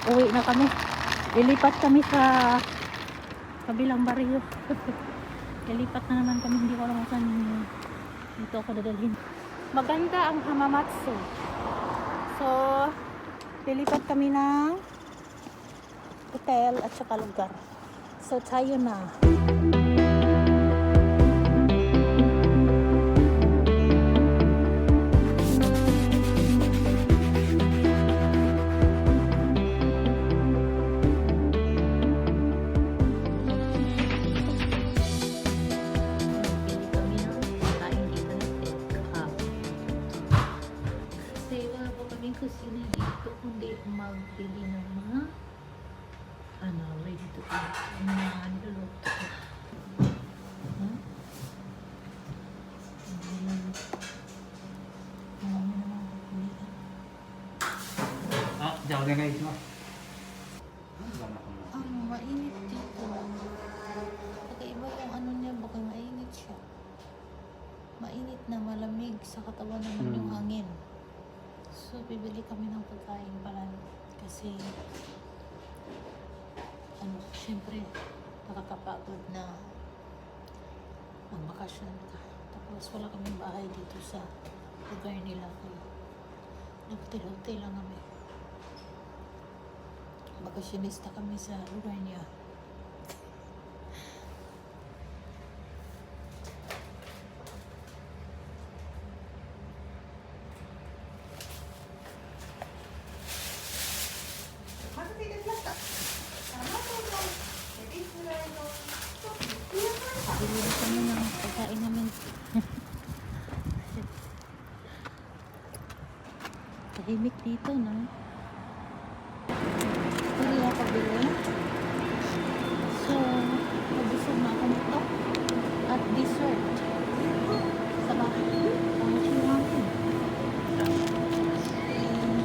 Uwi na kami. Lilipat kami sa kabilang baryo. Lilipat na naman kami. Hindi ko alam kung saan dito ako dadalhin. Maganda ang Hamamatsu. So, lilipat kami ng hotel at saka lugar. So, tayo na. Kusina dito kundi magbili ng mga ready to eat mga niluluto mainit dito pagkaiba yung ano niya baka mainit siya mainit na malamig sa katawan naman yung hangin. So, bibili kami ng pagkain pala kasi syempre nakakapagod na magbakasyon ka. Tapos wala kaming bahay dito sa lugar nila. Nag-hotel-hotel lang kami. Bakasyonista kami sa lugar niya. Bili kami ng pagkain namin. Tahimik dito, no? Hindi ako bili. So, mag-dessert na ako nito. At dessert. Sa bahay. Ang chihuahua.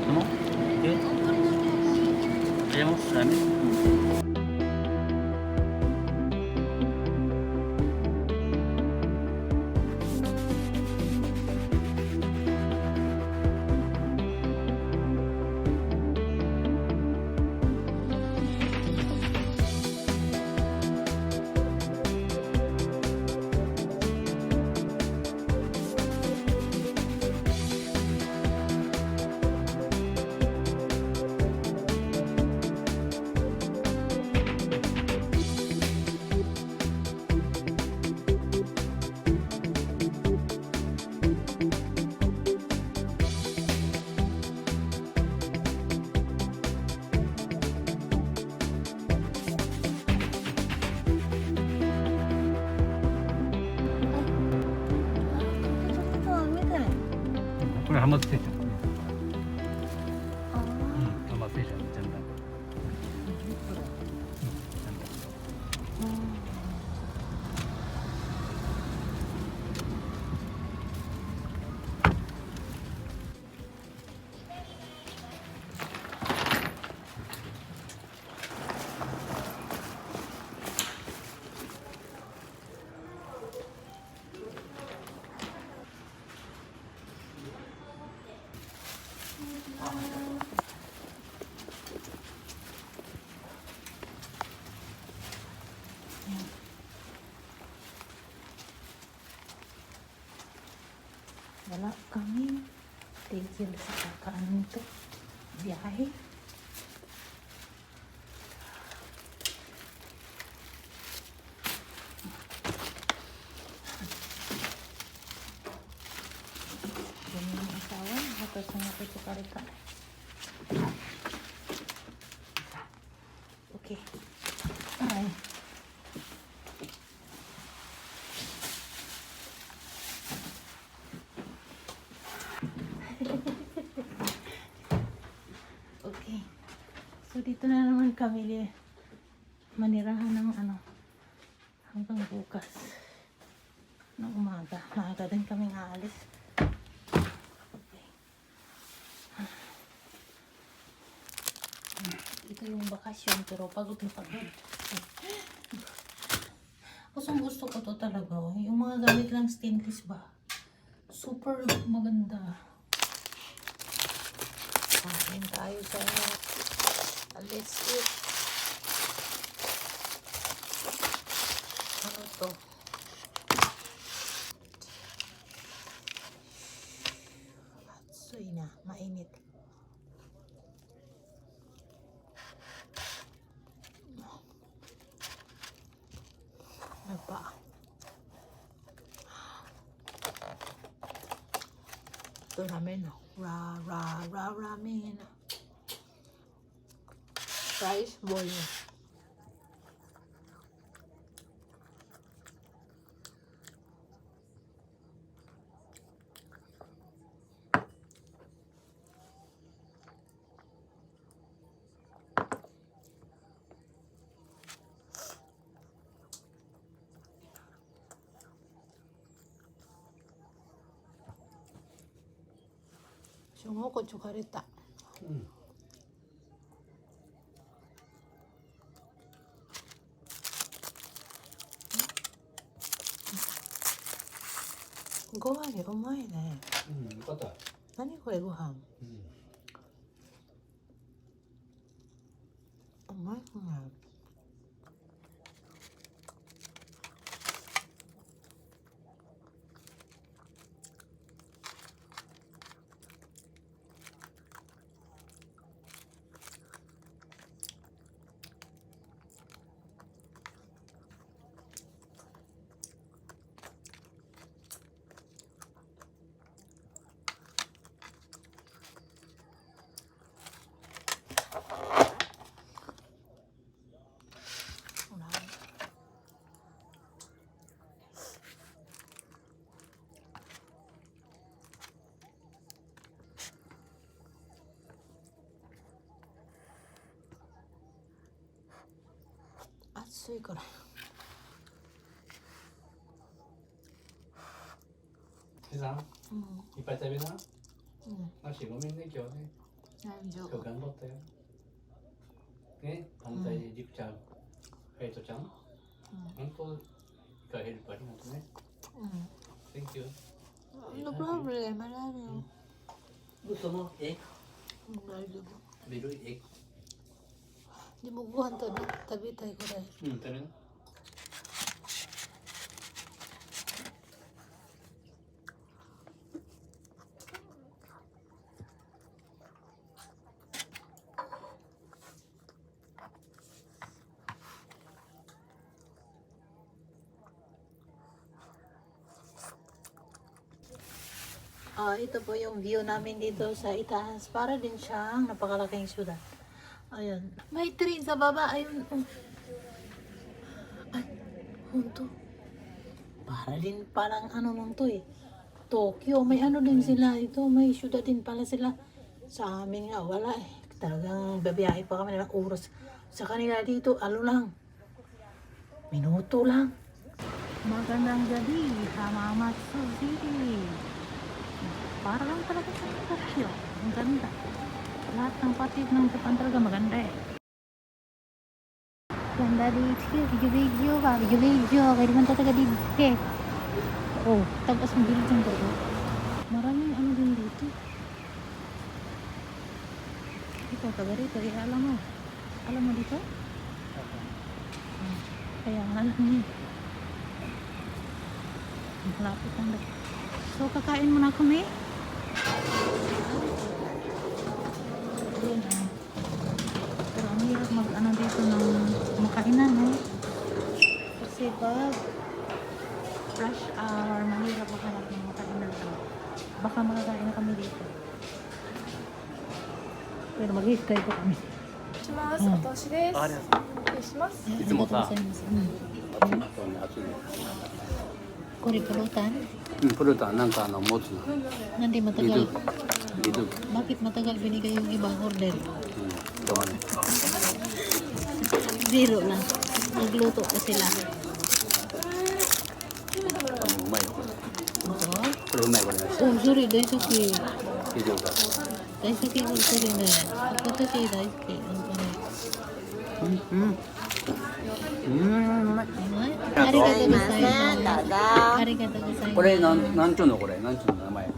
Ano? Okay. Ayaw mo? Sami?これハマってんじゃん。ハマってんじゃん。ちゃんと。Wala kami tigil sa kakaan nito biyahe. Ganyan ang asawa hatos na ito karika. Okay. Ay. Okay. So dito na naman kami manirahan ng hanggang bukas ng umaga. Maaga din kaming aalis. Okay. Ito yung bakasyon pero pagod na pagod. Gusto ko to talaga. Yung mga gamit lang stainless ba? Super maganda. Kain tayo sa let's eat. Ano to? Atsoy na, mainit. Nagpa. Ito ramen. Ramen. Rice bowl. Sungo ko tsukarita.ご飯うまいね。よかった。何これご飯。うまいね。暑いから。ひさん、いっぱい食べな。マシごめんね今日ね。大丈夫。今日頑張ったよ。ね、反対リクちゃん、ヘイトちゃん、本当がヘルプありがとうね。Thank you. No problem, I love you. 嘘のエッグ。大丈夫。ベルエッグ。でもご飯食べたいぐらい。食べな。Ito po yung view namin dito sa itaas. Para din siyang napakalaking syudad. Ayun. May train sa baba. Ayun. Oh. Ay, hunto. Para din palang ano nung to eh. Tokyo. May ano din sila. Ito, may syudad din pala sila. Sa amin nga, wala eh. Talagang babiyahe pa kami ng oras. Sa kanila dito, ano lang. Minuto lang. Magandang gabi, Hamamatsu City. Para lang talaga sa Tokyo. Ang ganda. Lahat ng patid ng Japan talaga maganda eh. Ganda dito. Video. Kaya naman talaga dito eh. Oh, tapos ang building ko. Maraming ano din dito. Ito, taga rito. Alam mo. Alam mo dito? Kaya nga lang niya. Malapit ang dito. So, kakain muna kami. Ayun, pero ang hirap mag-ano dito ng makainan, no? Kasi pag rush hour, mahirap maghanap ng makainan. Baka makakain na kami dito. Pero mag-hintay po kami. 私です。ありがとう。失礼します。いつもさありがとうございます。これプロタン? Pulutan, nang tanong mo na. Hindi matagal. Dito. Bakit matagal binigay yung ibang order? Doon. Zero lang. Nagluto pa sila. Umay. Oo. Pero umay ko rin. Oh, sorry. Daisuki. Dito ka. Daisuki ko rin na.私大好き。umay. ありがとうございます。ありがとうございます。これなんちゅうのこれなんちゅうの名前。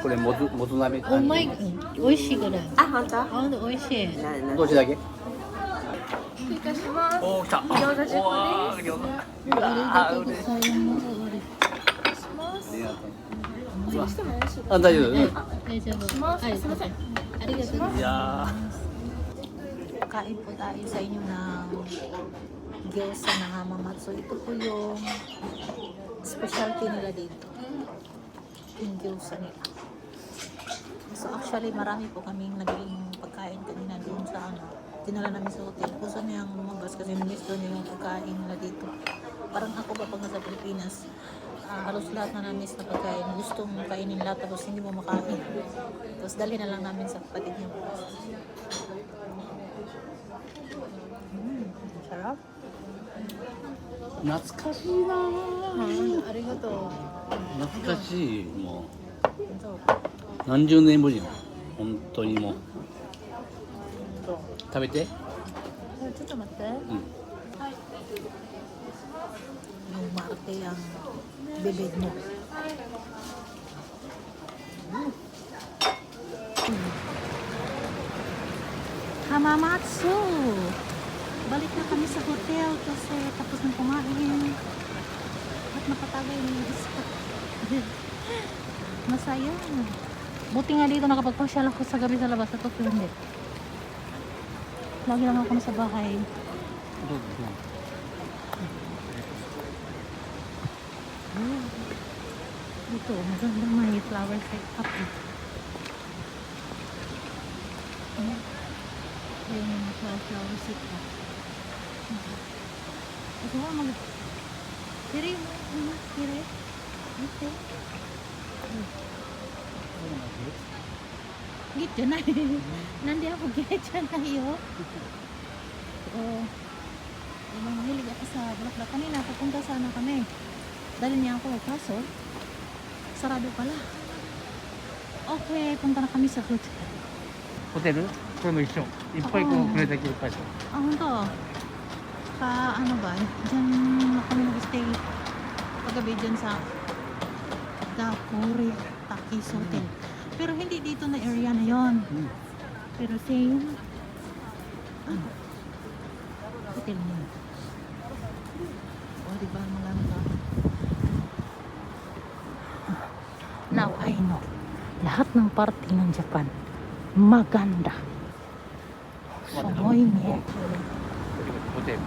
これ元鍋。うまい、美味しいぐらい。あ、本当。ほんと美味しい。どっちだけ？失礼いたします。おー、来た。餃子10個です。餃子。ありがとうございます。お願いします。お願いしてもよろしいですか。あ、大丈夫。大丈夫。はい、すいません。ありがとうございます。いやKain po tayo sa inyo ng gyoza ng Hamamatsu. Ito po yung specialty nila dito. Yung gyoza nila. So actually marami po kaming naging pagkain kanina doon sa ano. Dinala namin sa hotel. Gusto niyang lumabas kasi miss doon yung pagkain nila dito. Parang ako ba pag nasa Pilipinas, halos lahat na namin na pagkain. Gustong kainin lahat tapos hindi mo makain. Tapos dali na lang namin sa kapatid niya. Sarap. 懐かしいなぁ。ありがとう。懐かしい。もそうう何十年ぶりの。本当にもう。そう食べて。ちょっと待って。うん。 Yung marte ang bibig mo. Hamamatsu! Balik na kami sa hotel kasi tapos ng kumain. At nakatagay ng isa. Masaya. Buti nga dito nakapagpasyal ako sa gabi sa labas. Sa Tokyo hindi. Lagi lang ako sa bahay. どうぞ。 Dito, maganda may flower setup. Ayun yung flower setup. Ito nga mag... Kiri mo, kiri. Ito. Gitu na. Nandi ako gaya na yun. Oo. Yung hilig ako sa Bulaklak. Kanina, pupunta sana kami. Dali niya ako, kaso sarado pala. Okay, punta na kami sa hotel. ホテル？これも一緒。いっぱいこうくれたけいっぱい。 Ah, honto. Sa ano ba? Diyan kami nag-stay paggabi dyan sa Dakuri Takis Hotel. Pero hindi dito na area na yon. Pero same ano? Hotel niya. O, diba maganda? Now I know. Lahat ng party ng Japan maganda. Sumoy niya. ホテル。